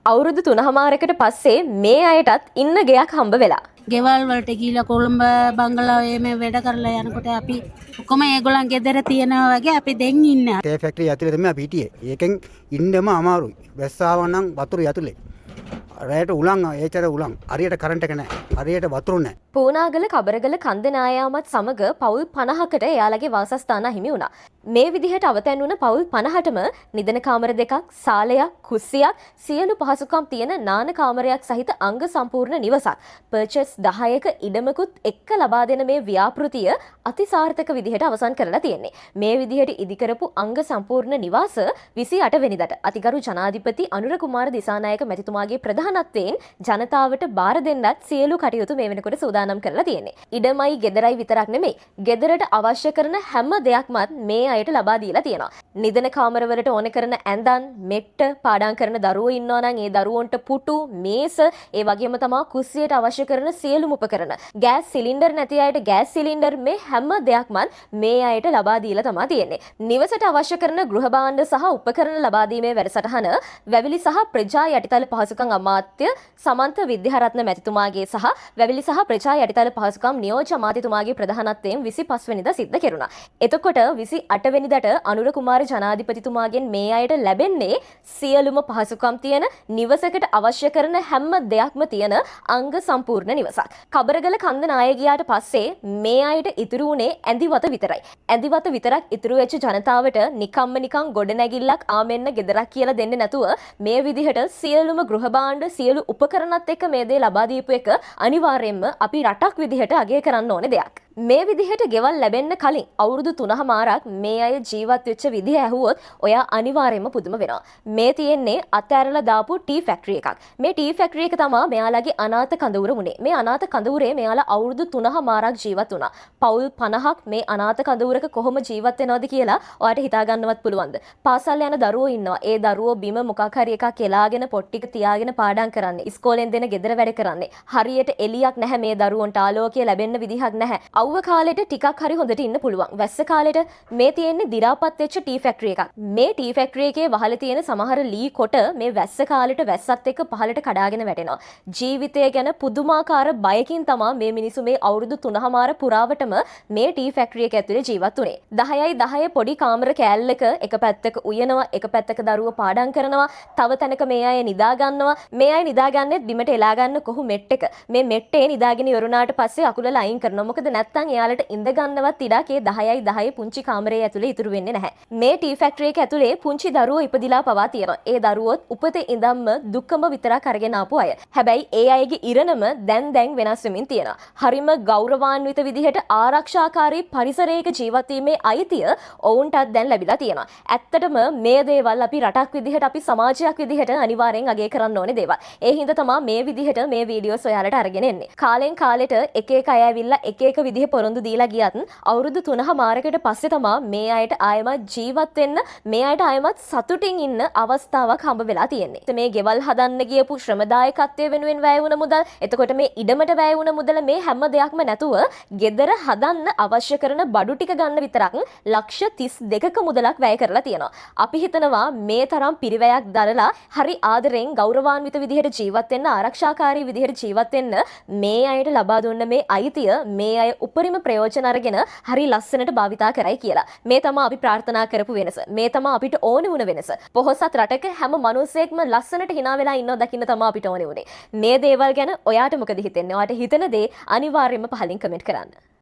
අවුරුදු 3මාරකට පස්සේ මේ අයටත් ඉන්න ගෙයක් හම්බ වෙලා. ගෙවල් වලට ගිහිලා කොළඹ බංගලාවේ මේ වැඩ කරලා යනකොට අපි ඔක්කොම ඒගොල්ලන් ගෙදර තියනවා වගේ අපි දැන් ඉන්නේ. තේ ෆැක්ටරි ඇතුලේ තමයි අපි හිටියේ. ඒකෙන් ඉන්නම අමාරුයි. වැස්සාව නම් වතුර ඇතුලේ. රැයට උලන් ඒචර උලන්. හරියට කරන්ට් එක නැහැ. හරියට වතුර නැහැ. පූනාගල කබරගල කන්ද නායාමත් සමග පවුල් 50කට එයාලගේ වාසස්ථාන හිමි වුණා. මේ විදිහට අවතැන් වුණ පවුල් 50ටම නිදන කාමර දෙකක්, සාලයක්, කුස්සියක්, සියලු පහසුකම් තියෙන නාන කාමරයක් සහිත අංග සම්පූර්ණ නිවසක් පර්චස් 10ක ඉඩමකුත් එක්ක ලබා දෙන මේ ව්‍යාපෘතිය අතිසාර්ථක විදිහට අවසන් කරලා තියෙන්නේ. මේ විදිහට ඉදිකරපු අංග සම්පූර්ණ නිවාස 28 වෙනිදාට අතිගරු ජනාධිපති අනුර කුමාර දිසානායක මැතිතුමාගේ ප්‍රධානත්වයෙන් ජනතාවට බාර දෙන්නත් සියලු කටයුතු මේ වෙනකොට සූදානම් කරලා තියෙන්නේ. ඉඩමයි ගෙදරයි විතරක් නෙමෙයි. ගෙදරට අවශ්‍ය කරන හැම දෙයක්මත් මේ අයට ලබා දීලා තියෙනවා. නිදන කාමරවලට ඕන කරන ඇඳන්, මෙට්ට, පාඩම් කරන දරුවෝ ඉන්නවා නම් ඒ දරුවන්ට පුටු, මේස, ඒ වගේම තමයි කුස්සියට අවශ්‍ය කරන සියලුම උපකරණ. ගෑස් සිලින්ඩර් නැති අයට ගෑස් සිලින්ඩර් මේ හැම දෙයක්මත් මේ අයට ලබා දීලා තමයි තියෙන්නේ. නිවසට අවශ්‍ය කරන ගෘහ භාණ්ඩ සහ උපකරණ ලබා දීමේ වැඩසටහන වැවිලි සහ ප්‍රජා යටිතල පහසුකම් අමාත්‍ය සමන්ත විද්‍යාරත්න මැතිතුමාගේ සහ වැවිලි සහ ප්‍රජා යටිතල පහසුකම් නියෝජ්‍ය අමාත්‍යතුමාගේ ප්‍රධානත්වයෙන් 25 වෙනිදා සිද්ධ කෙරුණා. එතකොට 28 වෙනිදාට අනුර කුමාර ජනාධිපතිතුමාගෙන් මේ අයට ලැබෙන්නේ සියලුම පහසුකම් තියෙන නිවසකට අවශ්‍ය කරන හැම දෙයක්ම තියෙන අංග සම්පූර්ණ නිවසක්. කබරගල කන්ද නායකයාට පස්සේ මේ අයට ඉතුරු වුණේ ඇඳිවත විතරයි. ඇඳිවත විතරක් ඉතුරු වෙච්ච ජනතාවට නිකම්ම නිකන් ගොඩනැගිල්ලක් ආමෙන්න ගෙදරක් කියලා දෙන්නේ නැතුව මේ විදිහට සියලුම ගෘහ භාණ්ඩ සියලු උපකරණත් එක්ක මේ දේ ලබා දීපු එක අනිවාර්යයෙන්ම අපි රටක් විදිහට අගය කරන්න ඕනේ දෙයක්. මේ විදිහට ගෙවල් ලැබෙන්න කලින් අවුරුදු 3මාරක් මේ අය ජීවත් වෙච්ච විදිහ ඇහුවොත් ඔයා අනිවාර්යයෙන්ම පුදුම වෙනවා. මේ තියෙන්නේ අතෑරලා දාපු ටී ෆැක්ටරි එකක්. මේ ටී ෆැක්ටරි එක තමයි මෙයාලගේ අනාථ කඳවුර වුණේ. මේ අනාථ කඳවුරේ මෙයාලා අවුරුදු 3මාරක් ජීවත් වුණා. පවුල් 50ක් මේ අනාථ කඳවුරක කොහොම ජීවත් වෙනවද කියලා ඔයාට හිතා ගන්නවත් පුළුවන්ද? පාසල් යන දරුවෝ ඉන්නවා. ඒ දරුවෝ බිම මොකක් හරි එකක් එලාගෙන පොට් ටික තියාගෙන පාඩම් කරන්නේ. ඉස්කෝලෙන් දෙන ගෙදර වැඩ කරන්නේ. හරියට එලියක් නැහැ මේ දරුවන්ට ආලෝකය ලැබෙන්න විදිහක් නැහැ. අවුව කාලෙට ටිකක් හරි හොඳට ඉන්න පුළුවන්. වැස්ස කාලෙට මේ තියෙන්නේ දි รา පත් වෙච්ච ටී ෆැක්ටරි එකක්. මේ ටී ෆැක්ටරි එකේ වහලා තියෙන සමහර ලී කොට මේ වැස්ස කාලෙට වැස්සත් එක්ක පහලට කඩාගෙන වැටෙනවා. ජීවිතය ගැන පුදුමාකාර බයකින් තමයි මේ මිනිස්සු මේ අවුරුදු 3මාර පුරාවටම මේ ටී ෆැක්ටරි එක ඇතුලේ ජීවත් වුණේ. 10යි 10 පොඩි කාමර කෑල්ලක එක පැත්තක උයනවා, එක පැත්තක දරුවෝ පාඩම් කරනවා, තව තැනක මේ අය නිදා ගන්නවා. මේ අය නිදාගන්නේ බිමට එලා ගන්න කොහු මෙට් එක. මේ මෙට්ටේ නිදාගෙන ඉවරුණාට පස්සේ අකුල ලයින් කරනවා. මොකද නැත්තම් එයාලට ඉඳ ගන්නවත් ඉඩක් ඒ 10යි 10 පුංචි කාමරේ ඇතුලේ ඉතුරු වෙන්නේ නැහැ. මේ ටී ෆැක්ටරි එක ඇතුලේ පුංචි දරුවෝ ඉපදිලා පවා තියෙනවා. ඒ දරුවොත් උපතේ ඉඳන්ම දුක්කම විතරක් අරගෙන ආපු අය. හැබැයි ඒ අයගේ ඉරණම දැන් වෙනස් වෙමින් තියෙනවා. හරිම ගෞරවාන්විත විදිහට ආරක්ෂාකාරී පරිසරයක ජීවත් වීමේ අයිතිය ඔවුන්ටත් දැන් ලැබිලා තියෙනවා. ඇත්තටම මේ දේවල් අපි රටක් විදිහට අපි සමාජයක් විදිහට අනිවාර්යෙන් අගය කරන්න ඕනේ දේවල්. ඒ හින්දා තමයි මේ විදිහට මේ වීඩියෝස් ඔයාලට අරගෙන එන්නේ. කාලෙන් කාලෙට එක එක අය ඇවිල්ලා එක එක විදිහ පොරොන්දු දීලා ගියත් අවුරුදු 3මාරකට පස්සේ තමයි මේ අයට ආයමත් ජීවත් වෙන්න, මේ අයට ආයමත් සතුටින් ඉන්න අවස්ථාවක් හම්බ වෙලා තියෙන්නේ. මේ ගෙවල් හදන්න ගියපු ශ්‍රමදායකත්වයේ වෙනුවෙන් වැය වුණ මුදල්, එතකොට මේ ඉඩමට වැය වුණ මුදල මේ හැම දෙයක්ම නැතුව ගෙදර හදන්න අවශ්‍ය කරන බඩු ටික ගන්න විතරක් ලක්ෂ 32ක මුදලක් වැය කරලා තියෙනවා. අපි හිතනවා මේ තරම් පිරිවැයක් දරලා හරි ආදරෙන් ගෞරවාන්විත විදිහට ජීවත් වෙන්න, ආරක්ෂාකාරී විදිහට ජීවත් වෙන්න මේ අයට ලබා දුන්න මේ අයිතිය මේ අය උපරිම ප්‍රයෝජන අරගෙන හරි ලස්සනට භාවිතා කරයි කියලා. මේ තමයි අපි ප්‍රාර්ථනා කරපු වෙනස. මේ තමයි අපිට ඕනේ වුණ වෙනස. පොහොසත් රටක හැම මිනිසෙක්ම ලස්සනට hina වෙලා ඉන්නව දකින්න තමයි අපිට ඕනේ වුනේ. මේ දේවල් ගැන ඔයාට මොකද හිතෙන්නේ? ඔයාට හිතන දේ අනිවාර්යයෙන්ම පහලින් කමෙන්ට් කරන්න.